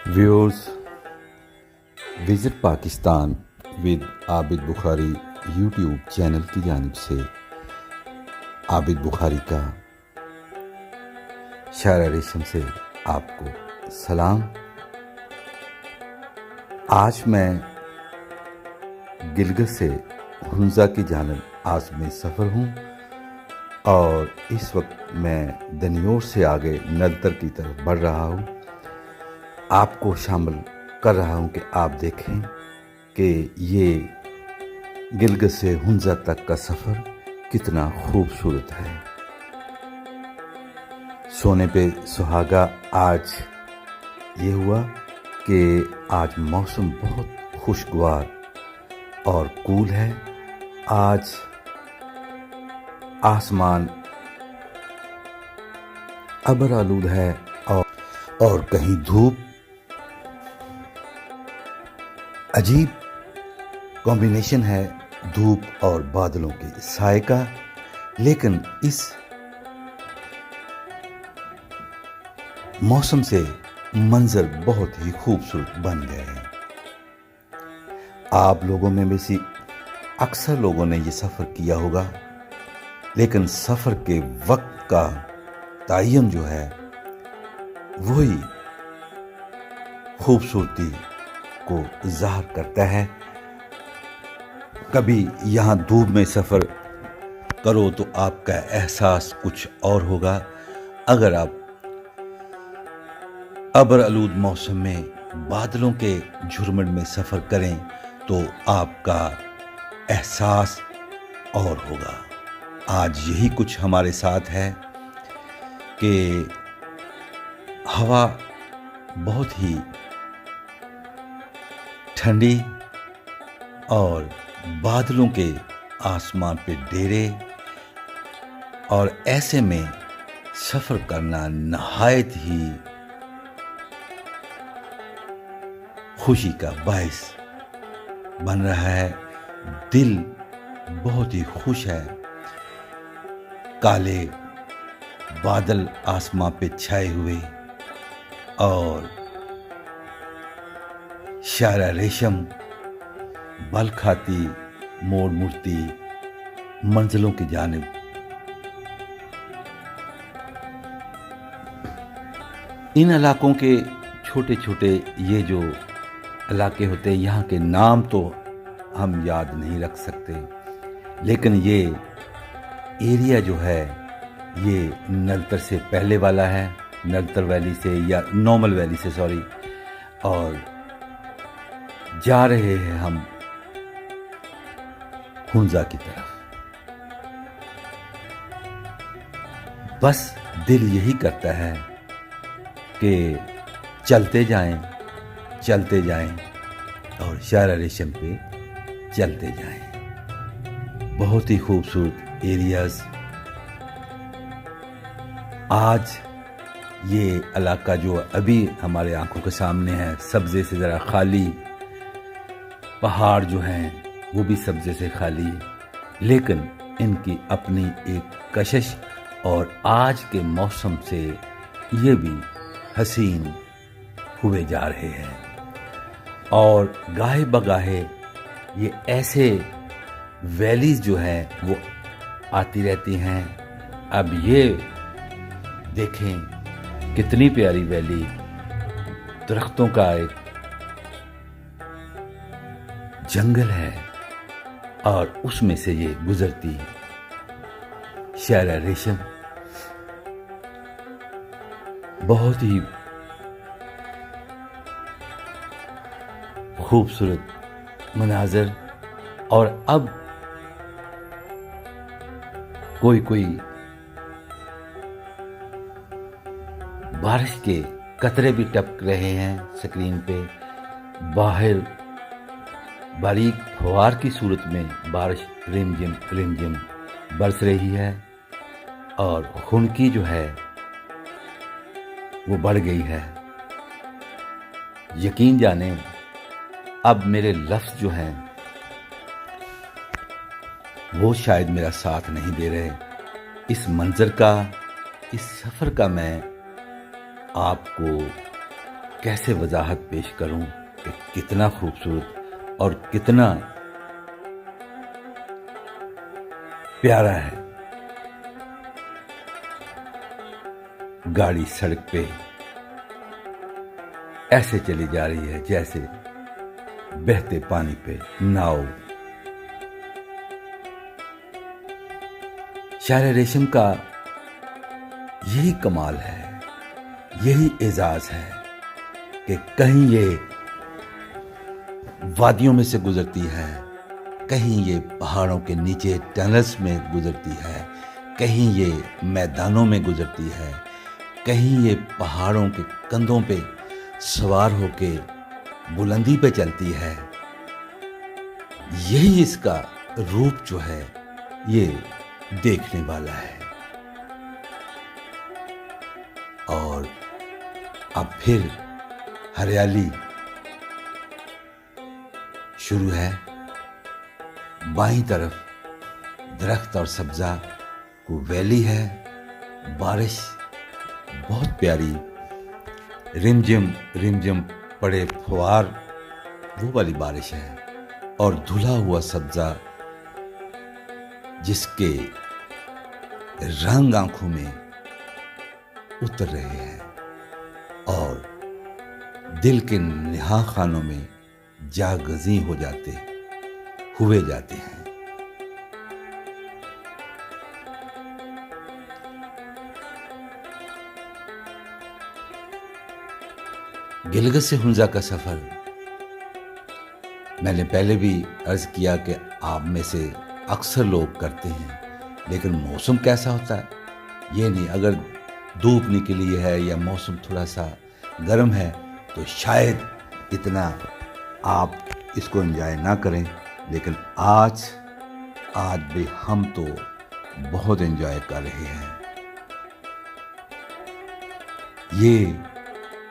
Viewers, visit Pakistan with Abid Bukhari YouTube channel की जानिब से आबिद बुखारी का शायरा रेशम से आपको सलाम। आज मैं गिलगित से हुंजा की जानिब आज में सफ़र हूँ और इस वक्त मैं दनियोर से आगे नलतर की तरफ बढ़ रहा हूँ। आपको शामिल कर रहा हूँ कि आप देखें कि ये गिलगित से हुंजा तक का सफ़र कितना खूबसूरत है। सोने पे सुहागा आज ये हुआ कि आज मौसम बहुत खुशगवार और कूल है। आज आसमान अबर आलूद है और कहीं धूप। अजीब कॉम्बिनेशन है धूप और बादलों के साए का, लेकिन इस मौसम से मंजर बहुत ही खूबसूरत बन गए हैं। आप लोगों में में से अक्सर लोगों ने ये सफ़र किया होगा, लेकिन सफ़र के वक्त का तायन जो है वही खूबसूरती को ज़ाहिर करता है। कभी यहाँ धूप में सफ़र करो तो आपका एहसास कुछ और होगा। अगर आप अबर आलूद मौसम में बादलों के झुरमुट में सफ़र करें तो आपका एहसास और होगा। आज यही कुछ हमारे साथ है कि हवा बहुत ही ठंडी और बादलों के आसमान पे डेरे, और ऐसे में सफ़र करना नहायत ही खुशी का बायस बन रहा है। दिल बहुत ही खुश है। काले बादल आसमान पे छाए हुए और शायरा रेशम बल खाती मोड़ मुड़ती मंजिलों की जानिब। इन इलाकों के छोटे छोटे ये जो इलाके होते हैं, यहाँ के नाम तो हम याद नहीं रख सकते, लेकिन ये एरिया जो है ये नलतर से पहले वाला है, नलतर वैली से या नॉर्मल वैली से सॉरी, और जा रहे हैं हम हुंजा की तरफ। बस दिल यही करता है कि चलते जाएं और शायरा रेशम पे चलते जाएं। बहुत ही खूबसूरत एरियाज। आज ये इलाका जो अभी हमारे आंखों के सामने है, सब्जे से ज़रा खाली, पहाड़ जो हैं वो भी सब्जे से खाली, लेकिन इनकी अपनी एक कशिश और आज के मौसम से ये भी हसीन हुए जा रहे हैं। और गाहे बगाहे ये ऐसे वैलीज जो हैं वो आती रहती हैं। अब ये देखें कितनी प्यारी वैली, दरख्तों का एक जंगल है और उसमें से ये गुजरती शायरा रेशम। बहुत ही खूबसूरत मनाजर। और अब कोई कोई बारिश के कतरे भी टपक रहे हैं स्क्रीन पे। बाहर बारीक फवार की सूरत में बारिश रिमझिम बरस रही है और खुनकी जो है वो बढ़ गई है। यकीन जाने अब मेरे लफ्ज़ जो हैं वो शायद मेरा साथ नहीं दे रहे। इस मंजर का, इस सफ़र का मैं आपको کیسے وضاحت پیش کروں کہ کتنا خوبصورت اور کتنا پیارا ہے. گاڑی سڑک پہ ایسے چلی جا رہی ہے جیسے بہتے پانی پہ ناؤ. شہر ریشم کا یہی کمال ہے، یہی اعزاز ہے کہ کہیں یہ وادیوں میں سے گزرتی ہے، کہیں یہ پہاڑوں کے نیچے ٹنلز میں گزرتی ہے، کہیں یہ میدانوں میں گزرتی ہے، کہیں یہ پہاڑوں کے کندھوں پہ سوار ہو کے بلندی پہ چلتی ہے. یہی اس کا روپ جو ہے یہ دیکھنے والا ہے. اور اب پھر ہریالی شروع ہے. بائیں طرف درخت اور سبزہ کو ویلی ہے. بارش بہت پیاری رمجم رمجم پڑے پھوار وہ والی بارش ہے، اور دھلا ہوا سبزہ جس کے رنگ آنکھوں میں اتر رہے ہیں اور دل کے نہا خانوں میں جاگزیں ہو جاتے ہیں. گلگت سے ہنزا کا سفر میں نے پہلے بھی عرض کیا کہ آپ میں سے اکثر لوگ کرتے ہیں، لیکن موسم کیسا ہوتا ہے یہ نہیں. اگر دھوپ نکلی ہے یا موسم تھوڑا سا گرم ہے تو شاید اتنا آپ اس کو انجوائے نہ کریں، لیکن آج بھی ہم تو بہت انجوائے کر رہے ہیں. یہ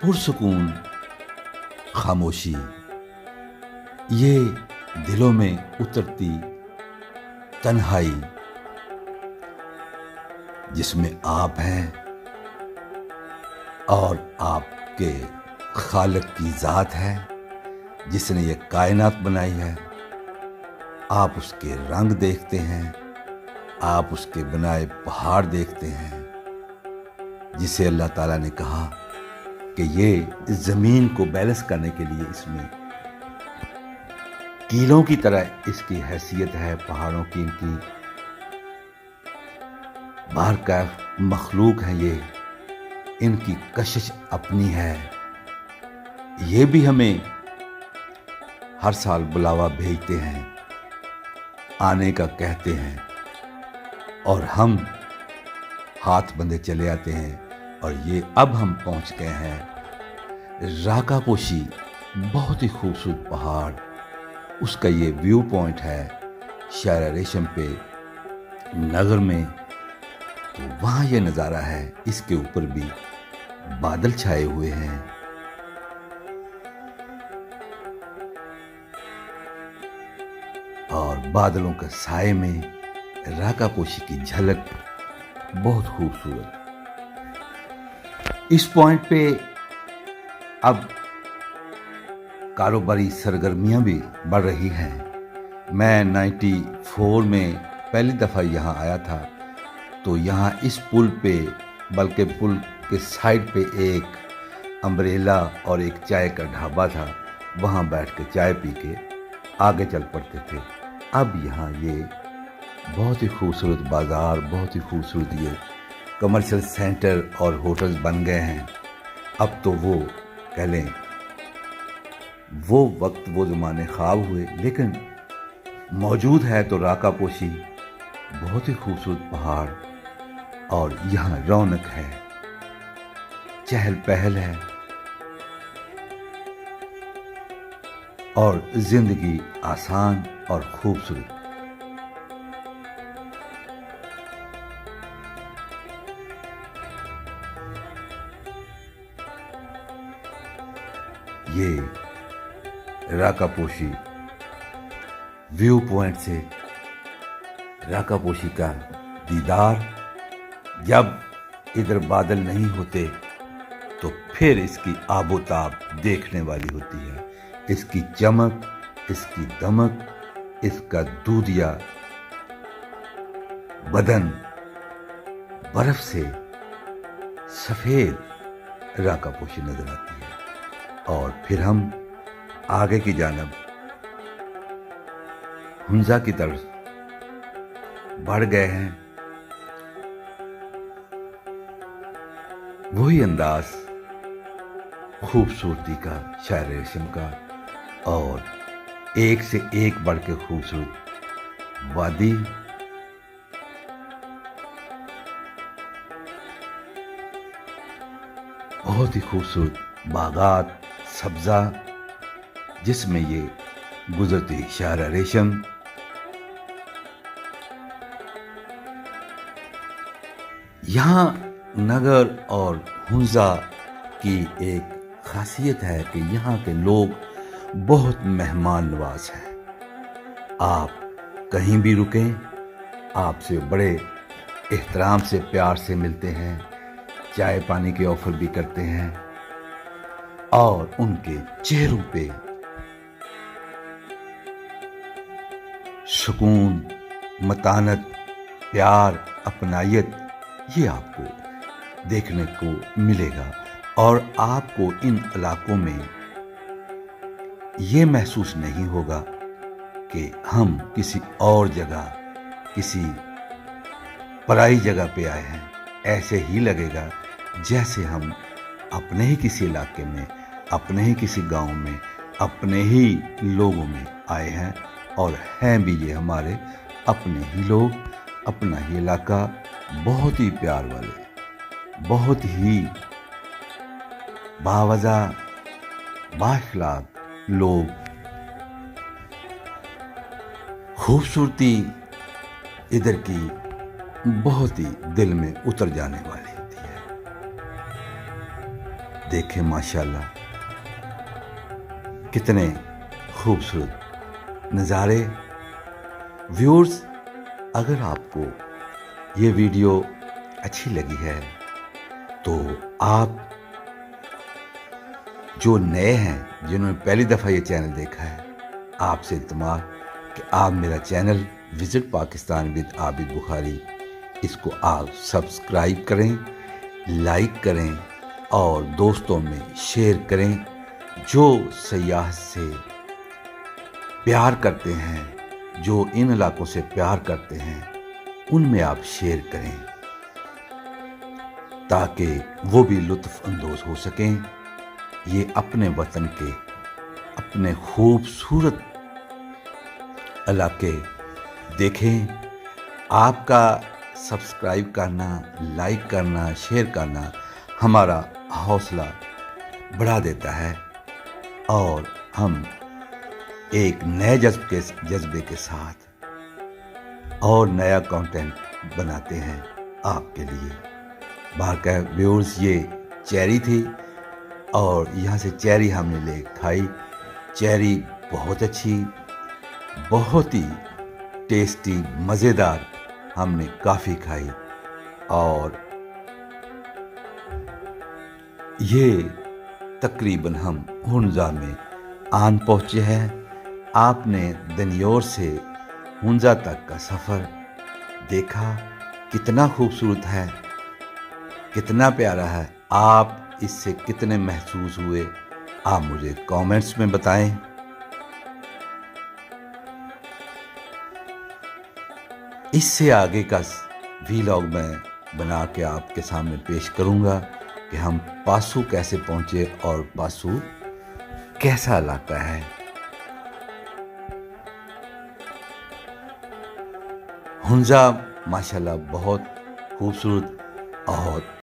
پرسکون خاموشی، یہ دلوں میں اترتی تنہائی جس میں آپ ہیں اور آپ کے خالق کی ذات ہے جس نے یہ کائنات بنائی ہے. آپ اس کے رنگ دیکھتے ہیں، آپ اس کے بنائے پہاڑ دیکھتے ہیں جسے اللہ تعالیٰ نے کہا کہ یہ زمین کو بیلنس کرنے کے لیے اس میں کیلوں کی طرح اس کی حیثیت ہے. پہاڑوں کی ان کی باہر کا مخلوق ہے، یہ ان کی کشش اپنی ہے. یہ بھی ہمیں ہر سال بلاوا بھیجتے ہیں، آنے کا کہتے ہیں، اور ہم ہاتھ بندھے چلے آتے ہیں. اور یہ اب ہم پہنچ گئے ہیں راکا پوشی، بہت ہی خوبصورت پہاڑ. اس کا یہ ویو پوائنٹ ہے شہر ریشم پہ نگر میں. تو وہاں یہ نظارہ ہے، اس کے اوپر بھی بادل چھائے ہوئے ہیں. اور بادلوں کے سائے میں راکا پوشی کی جھلک بہت خوبصورت. اس پوائنٹ پہ اب کاروباری سرگرمیاں بھی بڑھ رہی ہیں. میں 94 میں پہلی دفعہ یہاں آیا تھا تو یہاں اس پل پہ، بلکہ پل کے سائڈ پہ ایک امبریلا اور ایک چائے کا ڈھابا تھا. وہاں بیٹھ کے چائے پی کے آگے چل پڑتے تھے. اب یہاں یہ بہت ہی خوبصورت بازار، بہت ہی خوبصورت یہ کمرشل سینٹر اور ہوٹلز بن گئے ہیں. اب تو وہ کہہ لیں وہ وقت وہ زمانے خواب ہوئے، لیکن موجود ہے تو راکا پوشی بہت ہی خوبصورت پہاڑ. اور یہاں رونق ہے، چہل پہل ہے، اور زندگی آسان اور خوبصورت. یہ راکا پوشی ویو پوائنٹ سے راکا پوشی کا دیدار. جب ادھر بادل نہیں ہوتے تو फिर इसकी आबोताब देखने वाली होती है। इसकी चमक, इसकी दमक, इसका दूधिया बदन बर्फ से सफेद राका पोशी नजर आती है। और फिर हम आगे की जानब हुंजा की तरफ बढ़ गए हैं। वही अंदाज खूबसूरती का, शायर रेशम का, और एक से एक बढ़ के खूबसूरत वादी, बहुत ही खूबसूरत बागात, सब्जा, जिसमें ये गुजरती शायर रेशम यहाँ नगर और हुंजा की एक खासियत है कि यहाँ के लोग बहुत मेहमान नवाज हैं। आप कहीं भी रुकें, आपसे बड़े एहतराम से, प्यार से मिलते हैं, चाय पानी के ऑफर भी करते हैं, और उनके चेहरों पे सुकून, मतानत, प्यार, अपनायत ये आपको देखने को मिलेगा। और आपको इन इलाकों में ये महसूस नहीं होगा कि हम किसी और जगह, किसी पराई जगह पे आए हैं। ऐसे ही लगेगा जैसे हम अपने ही किसी इलाके में, अपने ही किसी गांव में, अपने ही लोगों में आए हैं, और हैं भी ये हमारे अपने ही लोग, अपना ही इलाका, बहुत ही प्यार वाले, बहुत ही बावजा, बाखलाक लोग। खूबसूरती इधर की बहुत ही दिल में उतर जाने वाली होती है। देखें माशाल्लाह कितने खूबसूरत नज़ारे। व्यूअर्स, अगर आपको ये वीडियो अच्छी लगी है तो आप जो नए हैं, जिन्होंने पहली दफ़ा ये चैनल देखा है, आपसे इल्तिमास कि आप मेरा channel visit Pakistan with Abid Bukhari, इसको आप सब्सक्राइब करें, लाइक करें और दोस्तों में शेयर करें। जो सयाह से प्यार करते हैं, जो इन इलाकों से प्यार करते हैं, उनमें आप शेयर करें ताकि वो भी लुत्फ़ अंदोज़ हो सकें। ये अपने वतन के, अपने खूबसूरत इलाके देखें। आपका सब्सक्राइब करना, लाइक करना, शेयर करना हमारा हौसला बढ़ा देता है, और हम एक नए जज्बे के साथ और नया कंटेंट बनाते हैं आपके लिए। बाकी व्यूअर्स, ये चेरी थी और यहाँ से चेरी हमने ले खाई। चेरी बहुत अच्छी, बहुत ही टेस्टी, मज़ेदार हमने काफ़ी खाई। और ये तकरीबन हम हुंजा में आन पहुँचे हैं। आपने दनियोर से हुंजा तक का सफ़र देखा, कितना खूबसूरत है, कितना प्यारा है। आप इससे कितने महसूस हुए, आप मुझे कमेंट्स में बताएं। इससे आगे का वीलॉग मैं बना के आपके सामने पेश करूंगा कि हम पासू कैसे पहुंचे और पासू कैसा इलाका है। हुंजा माशाल्लाह बहुत खूबसूरत और